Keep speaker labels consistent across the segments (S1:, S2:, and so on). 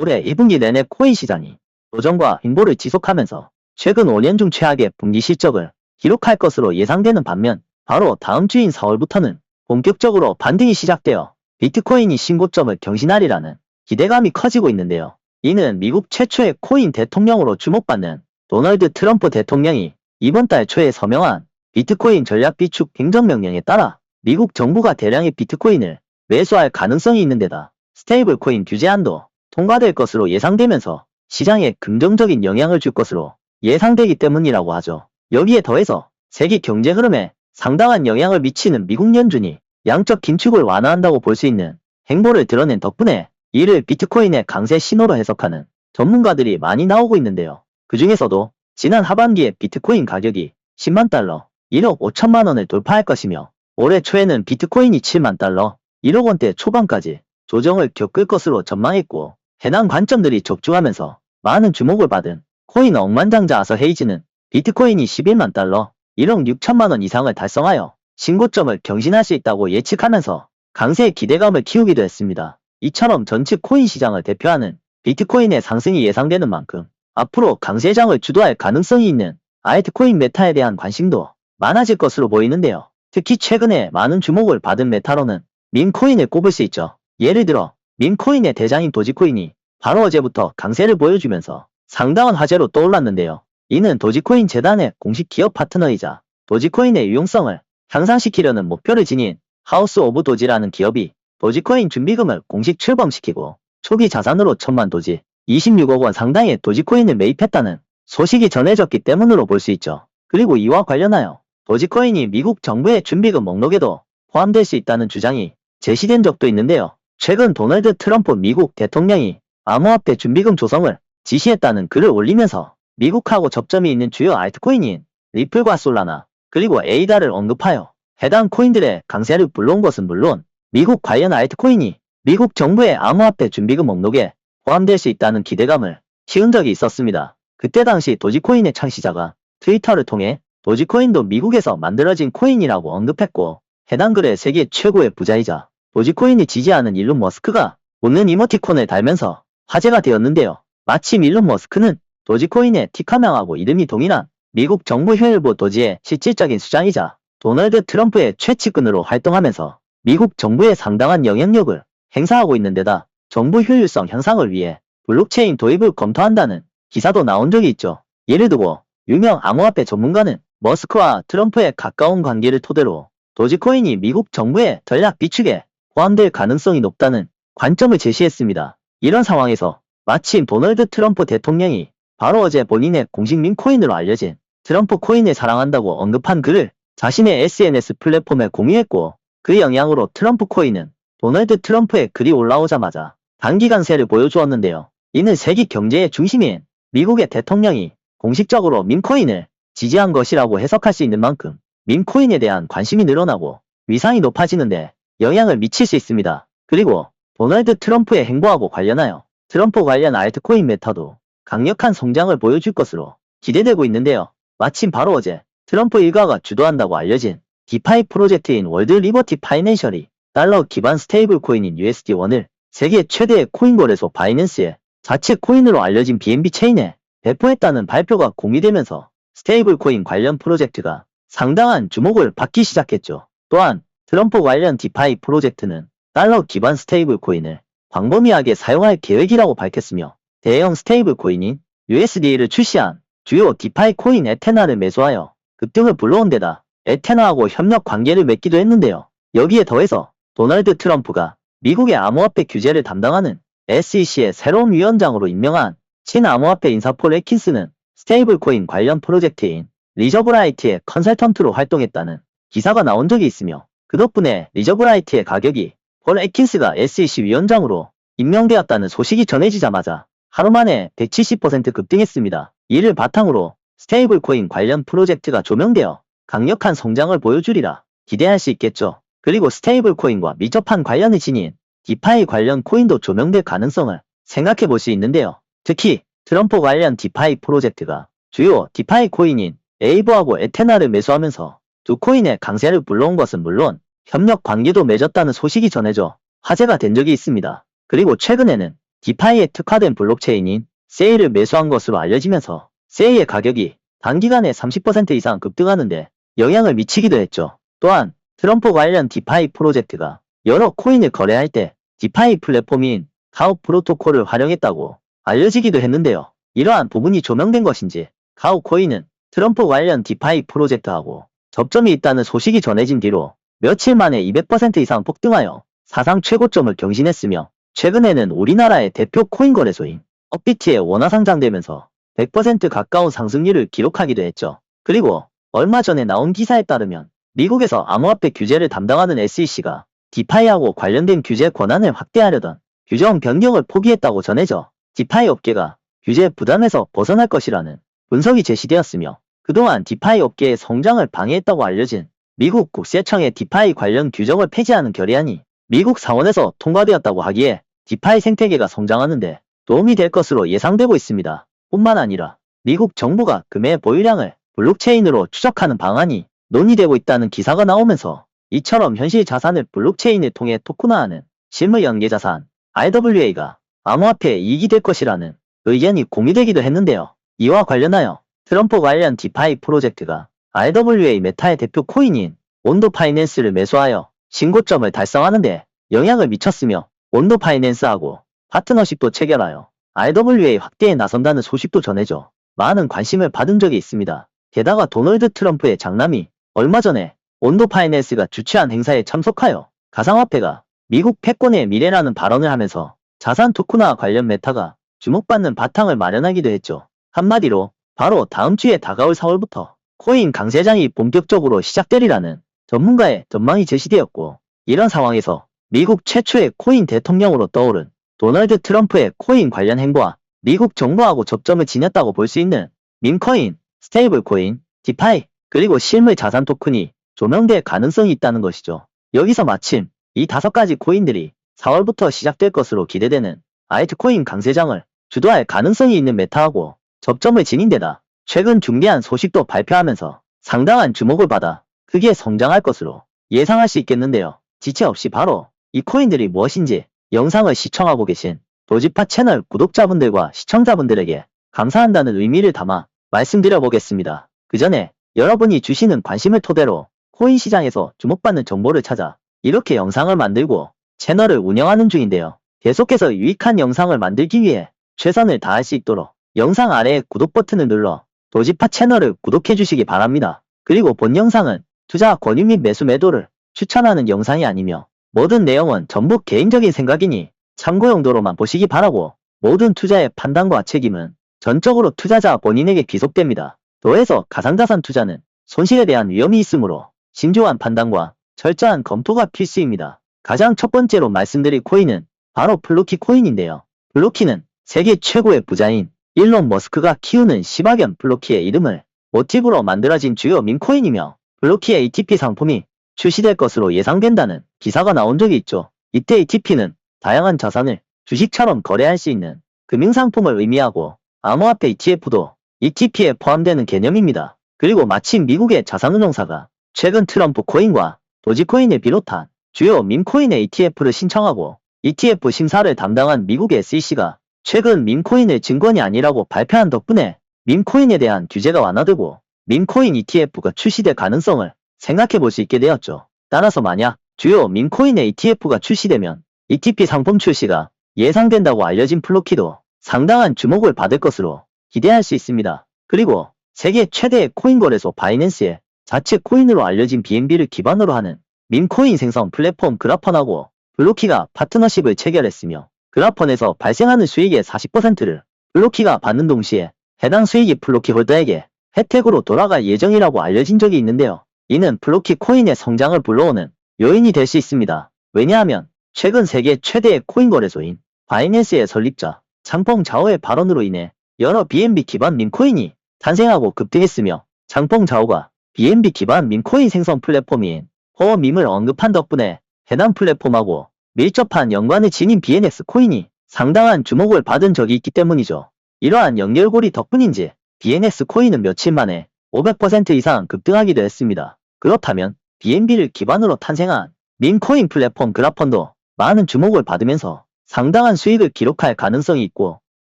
S1: 올해 2분기 내내 코인 시장이 도전과 횡보를 지속하면서 최근 5년 중 최악의 분기 실적을 기록할 것으로 예상되는 반면 바로 다음 주인 4월부터는 본격적으로 반등이 시작되어 비트코인이 신고점을 경신하리라는 기대감이 커지고 있는데요. 이는 미국 최초의 코인 대통령으로 주목받는 도널드 트럼프 대통령이 이번 달 초에 서명한 비트코인 전략 비축 행정명령에 따라 미국 정부가 대량의 비트코인을 매수할 가능성이 있는 데다 스테이블 코인 규제안도 통과될 것으로 예상되면서 시장에 긍정적인 영향을 줄 것으로 예상되기 때문이라고 하죠. 여기에 더해서 세계 경제 흐름에 상당한 영향을 미치는 미국 연준이 양적 긴축을 완화한다고 볼 수 있는 행보를 드러낸 덕분에 이를 비트코인의 강세 신호로 해석하는 전문가들이 많이 나오고 있는데요. 그 중에서도 지난 하반기에 비트코인 가격이 10만 달러, 1억 5천만 원을 돌파할 것이며 올해 초에는 비트코인이 7만 달러, 1억 원대 초반까지 조정을 겪을 것으로 전망했고 해당 관점들이 적중하면서 많은 주목을 받은 코인 억만장자 아서 헤이즈는 비트코인이 11만 달러, 1억 6천만 원 이상을 달성하여 신고점을 경신할 수 있다고 예측하면서 강세의 기대감을 키우기도 했습니다. 이처럼 전체 코인 시장을 대표하는 비트코인의 상승이 예상되는 만큼 앞으로 강세장을 주도할 가능성이 있는 알트코인 메타에 대한 관심도 많아질 것으로 보이는데요. 특히 최근에 많은 주목을 받은 메타로는 밈코인을 꼽을 수 있죠. 예를 들어 밈코인의 대장인 도지코인이 바로 어제부터 강세를 보여주면서 상당한 화제로 떠올랐는데요. 이는 도지코인 재단의 공식 기업 파트너이자 도지코인의 유용성을 향상시키려는 목표를 지닌 하우스 오브 도지라는 기업이 도지코인 준비금을 공식 출범시키고 초기 자산으로 1000만 도지, 26억 원 상당의 도지코인을 매입했다는 소식이 전해졌기 때문으로 볼 수 있죠. 그리고 이와 관련하여 도지코인이 미국 정부의 준비금 목록에도 포함될 수 있다는 주장이 제시된 적도 있는데요. 최근 도널드 트럼프 미국 대통령이 암호화폐 준비금 조성을 지시했다는 글을 올리면서 미국하고 접점이 있는 주요 알트코인인 리플과 솔라나 그리고 에이다를 언급하여 해당 코인들의 강세를 불러온 것은 물론 미국 관련 알트코인이 미국 정부의 암호화폐 준비금 목록에 포함될 수 있다는 기대감을 키운 적이 있었습니다. 그때 당시 도지코인의 창시자가 트위터를 통해 도지코인도 미국에서 만들어진 코인이라고 언급했고 해당 글에 세계 최고의 부자이자 도지코인을 지지하는 일론 머스크가 웃는 이모티콘을 달면서 화제가 되었는데요. 마침 일론 머스크는 도지코인의 티카명하고 이름이 동일한 미국 정부 효율부 도지의 실질적인 수장이자 도널드 트럼프의 최측근으로 활동하면서 미국 정부에 상당한 영향력을 행사하고 있는 데다 정부 효율성 향상을 위해 블록체인 도입을 검토한다는 기사도 나온 적이 있죠. 예를 두고 유명 암호화폐 전문가는 머스크와 트럼프의 가까운 관계를 토대로 도지코인이 미국 정부의 전략 비축에 포함될 가능성이 높다는 관점을 제시했습니다. 이런 상황에서 마침 도널드 트럼프 대통령이 바로 어제 본인의 공식 밈코인으로 알려진 트럼프 코인을 사랑한다고 언급한 글을 자신의 SNS 플랫폼에 공유했고 그 영향으로 트럼프 코인은 도널드 트럼프의 글이 올라오자마자 단기간세를 보여주었는데요. 이는 세계 경제의 중심인 미국의 대통령이 공식적으로 밈코인을 지지한 것이라고 해석할 수 있는 만큼 밈코인에 대한 관심이 늘어나고 위상이 높아지는데 영향을 미칠 수 있습니다. 그리고 도널드 트럼프의 행보하고 관련하여 트럼프 관련 알트코인 메타도 강력한 성장을 보여줄 것으로 기대되고 있는데요. 마침 바로 어제 트럼프 일가가 주도한다고 알려진 디파이 프로젝트인 월드 리버티 파이낸셜이 달러 기반 스테이블 코인인 USD1을 세계 최대의 코인 거래소 바이낸스에 자체 코인으로 알려진 BNB 체인에 배포했다는 발표가 공개되면서 스테이블 코인 관련 프로젝트가 상당한 주목을 받기 시작했죠. 또한 트럼프 관련 디파이 프로젝트는 달러 기반 스테이블 코인을 광범위하게 사용할 계획이라고 밝혔으며 대형 스테이블 코인인 USD를 출시한 주요 디파이 코인 에테나를 매수하여 급등을 불러온 데다 에테나하고 협력 관계를 맺기도 했는데요. 여기에 더해서 도널드 트럼프가 미국의 암호화폐 규제를 담당하는 SEC의 새로운 위원장으로 임명한 친암호화폐 인사 폴 애킨스는 스테이블 코인 관련 프로젝트인 리저브라이트의 컨설턴트로 활동했다는 기사가 나온 적이 있으며 그 덕분에 리저브라이트의 가격이 폴 애킨스가 SEC 위원장으로 임명되었다는 소식이 전해지자마자 하루 만에 170% 급등했습니다. 이를 바탕으로 스테이블 코인 관련 프로젝트가 조명되어 강력한 성장을 보여주리라 기대할 수 있겠죠. 그리고 스테이블 코인과 밀접한 관련을 지닌 디파이 관련 코인도 조명될 가능성을 생각해 볼 수 있는데요. 특히 트럼프 관련 디파이 프로젝트가 주요 디파이 코인인 에이버하고 에테나를 매수하면서 두 코인의 강세를 불러온 것은 물론 협력 관계도 맺었다는 소식이 전해져 화제가 된 적이 있습니다. 그리고 최근에는 디파이에 특화된 블록체인인 세이를 매수한 것으로 알려지면서 세이의 가격이 단기간에 30% 이상 급등하는데 영향을 미치기도 했죠. 또한 트럼프 관련 디파이 프로젝트가 여러 코인을 거래할 때 디파이 플랫폼인 가우 프로토콜을 활용했다고 알려지기도 했는데요. 이러한 부분이 조명된 것인지 가우 코인은 트럼프 관련 디파이 프로젝트하고 접점이 있다는 소식이 전해진 뒤로 며칠 만에 200% 이상 폭등하여 사상 최고점을 경신했으며 최근에는 우리나라의 대표 코인 거래소인 업비트에 원화 상장되면서 100% 가까운 상승률을 기록하기도 했죠. 그리고 얼마 전에 나온 기사에 따르면 미국에서 암호화폐 규제를 담당하는 SEC가 디파이하고 관련된 규제 권한을 확대하려던 규정 변경을 포기했다고 전해져 디파이 업계가 규제 부담에서 벗어날 것이라는 분석이 제시되었으며 그동안 디파이 업계의 성장을 방해했다고 알려진 미국 국세청의 디파이 관련 규정을 폐지하는 결의안이 미국 상원에서 통과되었다고 하기에 디파이 생태계가 성장하는데 도움이 될 것으로 예상되고 있습니다. 뿐만 아니라 미국 정부가 금의 보유량을 블록체인으로 추적하는 방안이 논의되고 있다는 기사가 나오면서 이처럼 현실 자산을 블록체인을 통해 토큰화하는 실물 연계 자산 RWA가 암호화폐에 이익이 될 것이라는 의견이 공유되기도 했는데요. 이와 관련하여 트럼프 관련 디파이 프로젝트가 RWA 메타의 대표 코인인 온도 파이낸스를 매수하여 신고점을 달성하는데 영향을 미쳤으며 온도 파이낸스하고 파트너십도 체결하여 RWA 확대에 나선다는 소식도 전해져 많은 관심을 받은 적이 있습니다. 게다가 도널드 트럼프의 장남이 얼마 전에 온도 파이낸스가 주최한 행사에 참석하여 가상화폐가 미국 패권의 미래라는 발언을 하면서 자산 토큰화 관련 메타가 주목받는 바탕을 마련하기도 했죠. 한마디로 바로 다음 주에 다가올 4월부터 코인 강세장이 본격적으로 시작되리라는 전문가의 전망이 제시되었고 이런 상황에서 미국 최초의 코인 대통령으로 떠오른 도널드 트럼프의 코인 관련 행보와 미국 정부하고 접점을 지녔다고 볼 수 있는 밈코인, 스테이블코인, 디파이, 그리고 실물 자산 토큰이 조명될 가능성이 있다는 것이죠. 여기서 마침 이 5가지 코인들이 4월부터 시작될 것으로 기대되는 알트코인 강세장을 주도할 가능성이 있는 메타하고 접점을 지닌 데다 최근 중대한 소식도 발표하면서 상당한 주목을 받아 크게 성장할 것으로 예상할 수 있겠는데요. 지체 없이 바로 이 코인들이 무엇인지 영상을 시청하고 계신 도지파 채널 구독자분들과 시청자분들에게 감사한다는 의미를 담아 말씀드려 보겠습니다. 그 전에 여러분이 주시는 관심을 토대로 코인 시장에서 주목받는 정보를 찾아 이렇게 영상을 만들고 채널을 운영하는 중인데요. 계속해서 유익한 영상을 만들기 위해 최선을 다할 수 있도록 영상 아래에 구독 버튼을 눌러 도지파 채널을 구독해 주시기 바랍니다. 그리고 본 영상은 투자 권유 및 매수 매도를 추천하는 영상이 아니며 모든 내용은 전부 개인적인 생각이니 참고 용도로만 보시기 바라고 모든 투자의 판단과 책임은 전적으로 투자자 본인에게 귀속됩니다. 더해서 가상자산 투자는 손실에 대한 위험이 있으므로 신중한 판단과 철저한 검토가 필수입니다. 가장 첫 번째로 말씀드릴 코인은 바로 플루키 코인인데요. 플루키는 세계 최고의 부자인 일론 머스크가 키우는 시바견 플루키의 이름을 모티브로 만들어진 주요 밈코인이며 플루키의 ETP 상품이 출시될 것으로 예상된다는 기사가 나온 적이 있죠. 이때 ETP는 다양한 자산을 주식처럼 거래할 수 있는 금융상품을 의미하고 암호화폐 ETF도 ETP에 포함되는 개념입니다. 그리고 마침 미국의 자산운용사가 최근 트럼프 코인과 도지코인을 비롯한 주요 밈코인의 ETF를 신청하고 ETF 심사를 담당한 미국의 SEC가 최근 밈코인을 증권이 아니라고 발표한 덕분에 밈코인에 대한 규제가 완화되고 밈코인 ETF가 출시될 가능성을 생각해 볼 수 있게 되었죠. 따라서 만약 주요 밈코인의 ETF가 출시되면 ETP 상품 출시가 예상된다고 알려진 플루키도 상당한 주목을 받을 것으로 기대할 수 있습니다. 그리고 세계 최대의 코인 거래소 바이낸스의 자체 코인으로 알려진 BNB를 기반으로 하는 밈코인 생성 플랫폼 그라펀하고 플루키가 파트너십을 체결했으며 그라펀에서 발생하는 수익의 40%를 플루키가 받는 동시에 해당 수익이 플루키 홀더에게 혜택으로 돌아갈 예정이라고 알려진 적이 있는데요. 이는 플루키 코인의 성장을 불러오는 요인이 될 수 있습니다. 왜냐하면 최근 세계 최대의 코인 거래소인 바이낸스의 설립자 장펑 자오의 발언으로 인해 여러 BNB 기반 밈코인이 탄생하고 급등했으며 장펑 자오가 BNB 기반 밈코인 생성 플랫폼인 호어밈을 언급한 덕분에 해당 플랫폼하고 밀접한 연관을 지닌 BNX 코인이 상당한 주목을 받은 적이 있기 때문이죠. 이러한 연결고리 덕분인지 BNX 코인은 며칠 만에 500% 이상 급등하기도 했습니다. 그렇다면 BNB를 기반으로 탄생한 밈코인 플랫폼 그라펀도 많은 주목을 받으면서 상당한 수익을 기록할 가능성이 있고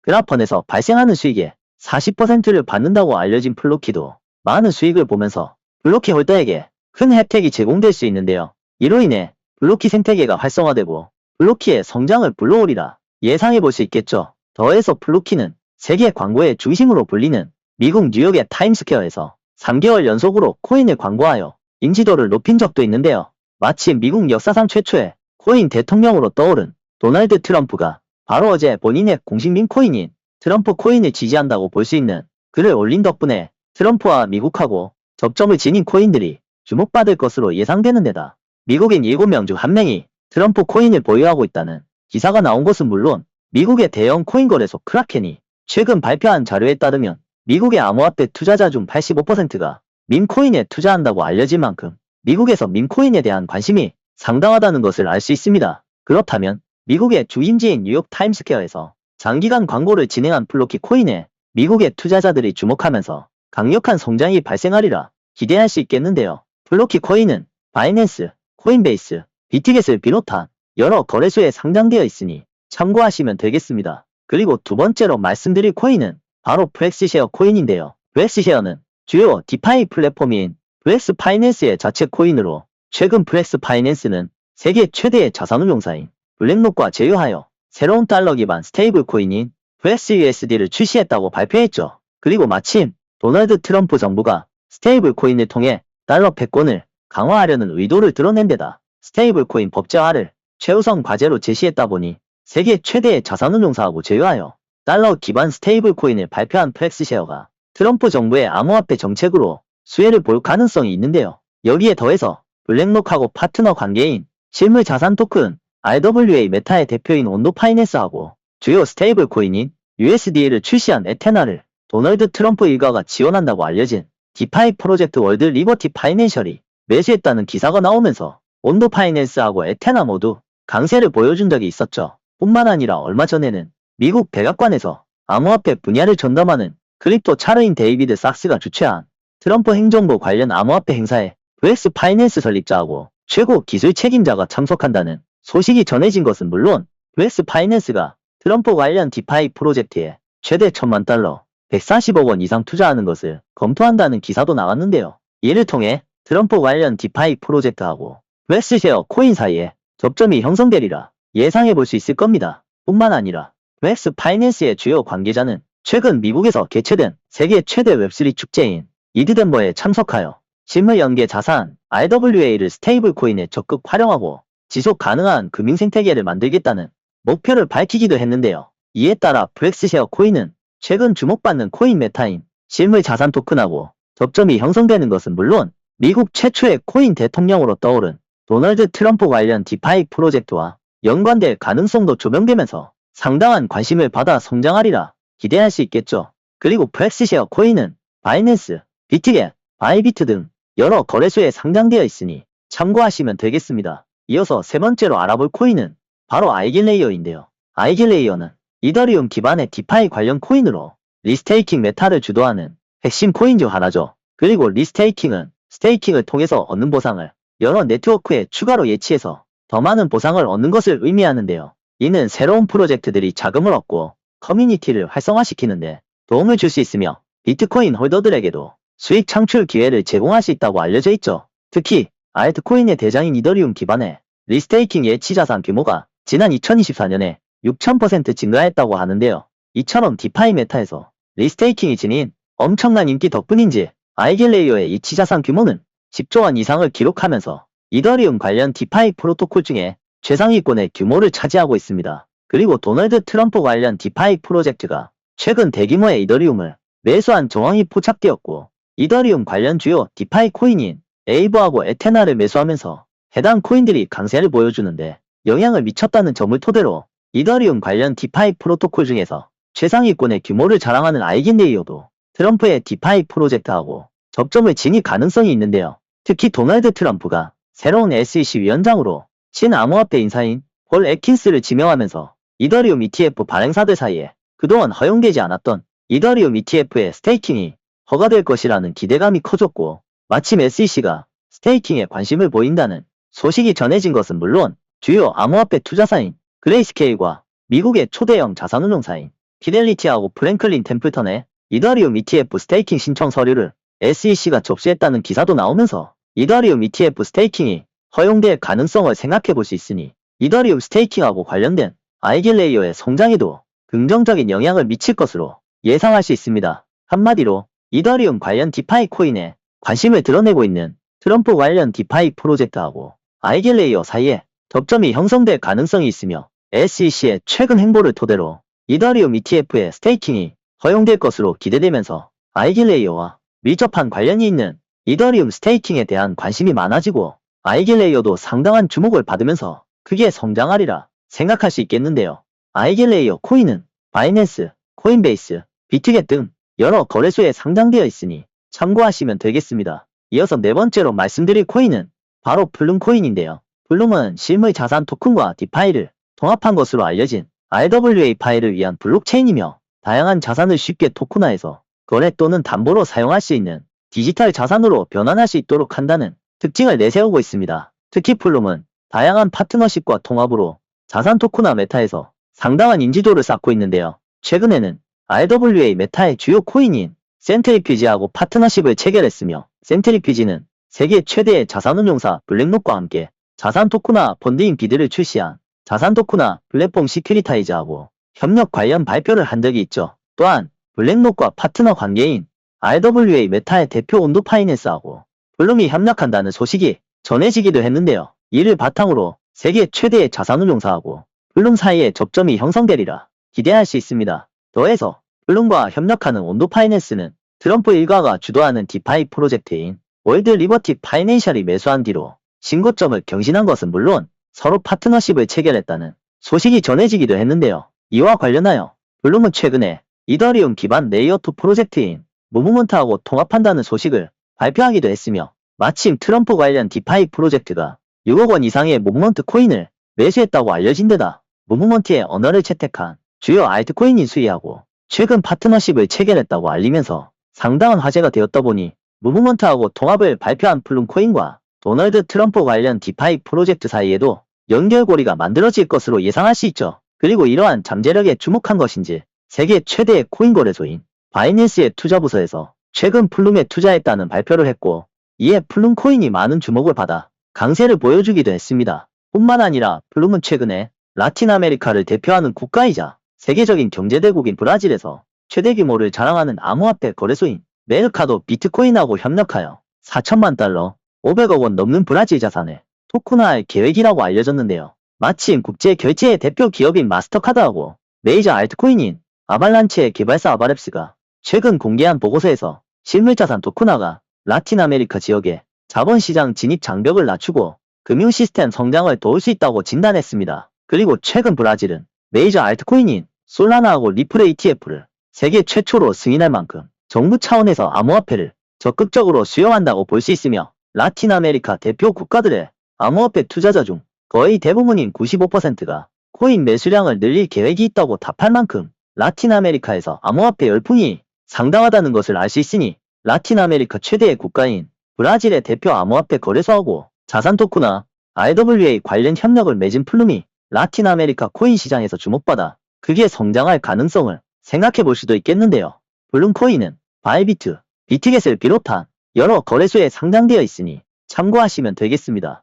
S1: 그래펀에서 발생하는 수익의 40%를 받는다고 알려진 플로키도 많은 수익을 보면서 블로키 홀더에게 큰 혜택이 제공될 수 있는데요. 이로 인해 블로키 생태계가 활성화되고 블로키의 성장을 불러오리라 예상해 볼 수 있겠죠. 더해서 블로키는 세계 광고의 중심으로 불리는 미국 뉴욕의 타임스퀘어에서 3개월 연속으로 코인을 광고하여 인지도를 높인 적도 있는데요. 마치 미국 역사상 최초의 코인 대통령으로 떠오른 도널드 트럼프가 바로 어제 본인의 공식 밈코인인 트럼프 코인을 지지한다고 볼 수 있는 글을 올린 덕분에 트럼프와 미국하고 접점을 지닌 코인들이 주목받을 것으로 예상되는 데다 미국인 7명 중 1명이 트럼프 코인을 보유하고 있다는 기사가 나온 것은 물론 미국의 대형 코인 거래소 크라켄이 최근 발표한 자료에 따르면 미국의 암호화폐 투자자 중 85%가 밈코인에 투자한다고 알려진 만큼 미국에서 밈코인에 대한 관심이 상당하다는 것을 알 수 있습니다. 그렇다면 미국의 주임지인 뉴욕 타임스퀘어에서 장기간 광고를 진행한 플로키 코인에 미국의 투자자들이 주목하면서 강력한 성장이 발생하리라 기대할 수 있겠는데요. 플로키 코인은 바이낸스, 코인베이스, 비트겟을 비롯한 여러 거래소에 상장되어 있으니 참고하시면 되겠습니다. 그리고 두 번째로 말씀드릴 코인은 바로 프렉스쉐어 코인인데요. 프렉스쉐어는 주요 디파이 플랫폼인 프렉스 파이낸스의 자체 코인으로 최근 프렉스 파이낸스는 세계 최대의 자산운용사인 블랙록과 제휴하여 새로운 달러 기반 스테이블 코인인 프렉스 USD를 출시했다고 발표했죠. 그리고 마침 도널드 트럼프 정부가 스테이블 코인을 통해 달러 패권을 강화하려는 의도를 드러낸 데다 스테이블 코인 법제화를 최우선 과제로 제시했다 보니 세계 최대의 자산운용사하고 제휴하여 달러 기반 스테이블 코인을 발표한 프렉스쉐어가 트럼프 정부의 암호화폐 정책으로 수혜를 볼 가능성이 있는데요. 여기에 더해서 블랙록하고 파트너 관계인 실물 자산 토큰 RWA 메타의 대표인 온도 파이낸스하고 주요 스테이블 코인인 USD를 출시한 에테나를 도널드 트럼프 일가가 지원한다고 알려진 디파이 프로젝트 월드 리버티 파이낸셜이 매수했다는 기사가 나오면서 온도 파이낸스하고 에테나 모두 강세를 보여준 적이 있었죠. 뿐만 아니라 얼마 전에는 미국 백악관에서 암호화폐 분야를 전담하는 크립토 차르인 데이비드 sak스가 주최한 트럼프 행정부 관련 암호화폐 행사에 브렉스 파이낸스 설립자하고 최고 기술 책임자가 참석한다는 소식이 전해진 것은 물론 브렉스 파이낸스가 트럼프 관련 디파이 프로젝트에 최대 1,000만 달러, 140억 원 이상 투자하는 것을 검토한다는 기사도 나왔는데요. 이를 통해 트럼프 관련 디파이 프로젝트하고 브렉스쉐어 코인 사이에 접점이 형성되리라 예상해 볼 수 있을 겁니다. 뿐만 아니라 브렉스 파이낸스의 주요 관계자는 최근 미국에서 개최된 세계 최대 웹3 축제인 이드덴버에 참석하여 실물 연계 자산 RWA를 스테이블 코인에 적극 활용하고 지속 가능한 금융 생태계를 만들겠다는 목표를 밝히기도 했는데요. 이에 따라 브렉스쉐어 코인은 최근 주목받는 코인 메타인 실물 자산 토큰하고 접점이 형성되는 것은 물론 미국 최초의 코인 대통령으로 떠오른 도널드 트럼프 관련 디파이 프로젝트와 연관될 가능성도 조명되면서 상당한 관심을 받아 성장하리라 기대할 수 있겠죠. 그리고 프렉스쉐어 코인은 바이낸스, 비트겟, 바이비트 등 여러 거래소에 상장되어 있으니 참고하시면 되겠습니다. 이어서 세 번째로 알아볼 코인은 바로 아이길레이어인데요. 아이길레이어는 이더리움 기반의 디파이 관련 코인으로 리스테이킹 메타를 주도하는 핵심 코인 중 하나죠. 그리고 리스테이킹은 스테이킹을 통해서 얻는 보상을 여러 네트워크에 추가로 예치해서 더 많은 보상을 얻는 것을 의미하는데요. 이는 새로운 프로젝트들이 자금을 얻고 커뮤니티를 활성화시키는데 도움을 줄 수 있으며 비트코인 홀더들에게도 수익 창출 기회를 제공할 수 있다고 알려져 있죠. 특히 알트코인의 대장인 이더리움 기반의 리스테이킹 예치 자산 규모가 지난 2024년에 6000% 증가했다고 하는데요. 이처럼 디파이 메타에서 리스테이킹이 지닌 엄청난 인기 덕분인지 아이길레이어의 예치 자산 규모는 10조 원 이상을 기록하면서 이더리움 관련 디파이 프로토콜 중에 최상위권의 규모를 차지하고 있습니다. 그리고 도널드 트럼프 관련 디파이 프로젝트가 최근 대규모의 이더리움을 매수한 정황이 포착되었고 이더리움 관련 주요 디파이 코인인 에이버하고 에테나를 매수하면서 해당 코인들이 강세를 보여주는데 영향을 미쳤다는 점을 토대로 이더리움 관련 디파이 프로토콜 중에서 최상위권의 규모를 자랑하는 아이길레이어도 트럼프의 디파이 프로젝트하고 접점을 지닐 가능성이 있는데요. 특히 도널드 트럼프가 새로운 SEC 위원장으로 친암호화폐 인사인 폴 애킨스를 지명하면서 이더리움 ETF 발행사들 사이에 그동안 허용되지 않았던 이더리움 ETF의 스테이킹이 허가될 것이라는 기대감이 커졌고 마침 SEC가 스테이킹에 관심을 보인다는 소식이 전해진 것은 물론 주요 암호화폐 투자사인 그레이스케일과 미국의 초대형 자산운용사인 피델리티하고 프랭클린 템플턴의 이더리움 ETF 스테이킹 신청 서류를 SEC가 접수했다는 기사도 나오면서 이더리움 ETF 스테이킹이 허용될 가능성을 생각해 볼 수 있으니 이더리움 스테이킹하고 관련된 아이겔레이어의 성장에도 긍정적인 영향을 미칠 것으로 예상할 수 있습니다. 한마디로 이더리움 관련 디파이 코인에 관심을 드러내고 있는 트럼프 관련 디파이 프로젝트하고 아이겔레이어 사이에 접점이 형성될 가능성이 있으며 SEC의 최근 행보를 토대로 이더리움 ETF의 스테이킹이 허용될 것으로 기대되면서 아이겔레이어와 밀접한 관련이 있는 이더리움 스테이킹에 대한 관심이 많아지고 아이겔레이어도 상당한 주목을 받으면서 크게 성장하리라 생각할 수 있겠는데요. 아이겔레이어 코인은 바이낸스, 코인베이스, 비트겟 등 여러 거래소에 상장되어 있으니 참고하시면 되겠습니다. 이어서 네 번째로 말씀드릴 코인은 바로 플룸 코인인데요. 플룸은 실물 자산 토큰과 디파이를 통합한 것으로 알려진 RWA 파일을 위한 블록체인이며 다양한 자산을 쉽게 토큰화해서 거래 또는 담보로 사용할 수 있는 디지털 자산으로 변환할 수 있도록 한다는 특징을 내세우고 있습니다. 특히 플룸은 다양한 파트너십과 통합으로 자산 토큰화 메타에서 상당한 인지도를 쌓고 있는데요. 최근에는 RWA 메타의 주요 코인인 센트리퓨지하고 파트너십을 체결했으며 센트리퓨지는 세계 최대의 자산운용사 블랙록과 함께 자산 토큰화 펀딩 비드를 출시한 자산 토큰화 플랫폼 시큐리타이즈하고 협력 관련 발표를 한 적이 있죠. 또한 블랙록과 파트너 관계인 RWA 메타의 대표 온도 파이낸스하고 플룸이 협력한다는 소식이 전해지기도 했는데요. 이를 바탕으로 세계 최대의 자산운용사하고 플룸 사이의 접점이 형성되리라 기대할 수 있습니다. 더해서 플룸과 협력하는 온도 파이낸스는 트럼프 일가가 주도하는 디파이 프로젝트인 월드 리버티 파이낸셜이 매수한 뒤로 신고점을 경신한 것은 물론 서로 파트너십을 체결했다는 소식이 전해지기도 했는데요. 이와 관련하여 플룸은 최근에 이더리움 기반 레이어2 프로젝트인 무브먼트하고 통합한다는 소식을 발표하기도 했으며 마침 트럼프 관련 디파이 프로젝트가 6억 원 이상의 무브먼트 코인을 매수했다고 알려진 데다 무브먼트의 언어를 채택한 주요 알트코인인 수위하고 최근 파트너십을 체결했다고 알리면서 상당한 화제가 되었다 보니 무브먼트하고 통합을 발표한 플룸 코인과 도널드 트럼프 관련 디파이 프로젝트 사이에도 연결고리가 만들어질 것으로 예상할 수 있죠. 그리고 이러한 잠재력에 주목한 것인지 세계 최대의 코인 거래소인 바이낸스의 투자부서에서 최근 플룸에 투자했다는 발표를 했고 이에 플룸 코인이 많은 주목을 받아 강세를 보여주기도 했습니다. 뿐만 아니라 플룸은 최근에 라틴 아메리카를 대표하는 국가이자 세계적인 경제대국인 브라질에서 최대 규모를 자랑하는 암호화폐 거래소인 메르카도 비트코인하고 협력하여 4천만 달러, 500억 원 넘는 브라질 자산을 토큰화할 계획이라고 알려졌는데요. 마침 국제결제의 대표 기업인 마스터카드하고 메이저 알트코인인 아발란체의 개발사 아바랩스가 최근 공개한 보고서에서 실물자산 토큰화가 라틴 아메리카 지역의 자본시장 진입 장벽을 낮추고 금융시스템 성장을 도울 수 있다고 진단했습니다. 그리고 최근 브라질은 메이저 알트코인인 솔라나하고 리플 ETF를 세계 최초로 승인할 만큼 정부 차원에서 암호화폐를 적극적으로 수용한다고 볼 수 있으며 라틴 아메리카 대표 국가들의 암호화폐 투자자 중 거의 대부분인 95%가 코인 매수량을 늘릴 계획이 있다고 답할 만큼 라틴 아메리카에서 암호화폐 열풍이 상당하다는 것을 알 수 있으니 라틴 아메리카 최대의 국가인 브라질의 대표 암호화폐 거래소하고 자산 토큰화 RWA 관련 협력을 맺은 플룸이 라틴 아메리카 코인 시장에서 주목받아 크게 성장할 가능성을 생각해 볼 수도 있겠는데요. 플룸 코인은 바이비트, 비트겟을 비롯한 여러 거래소에 상장되어 있으니 참고하시면 되겠습니다.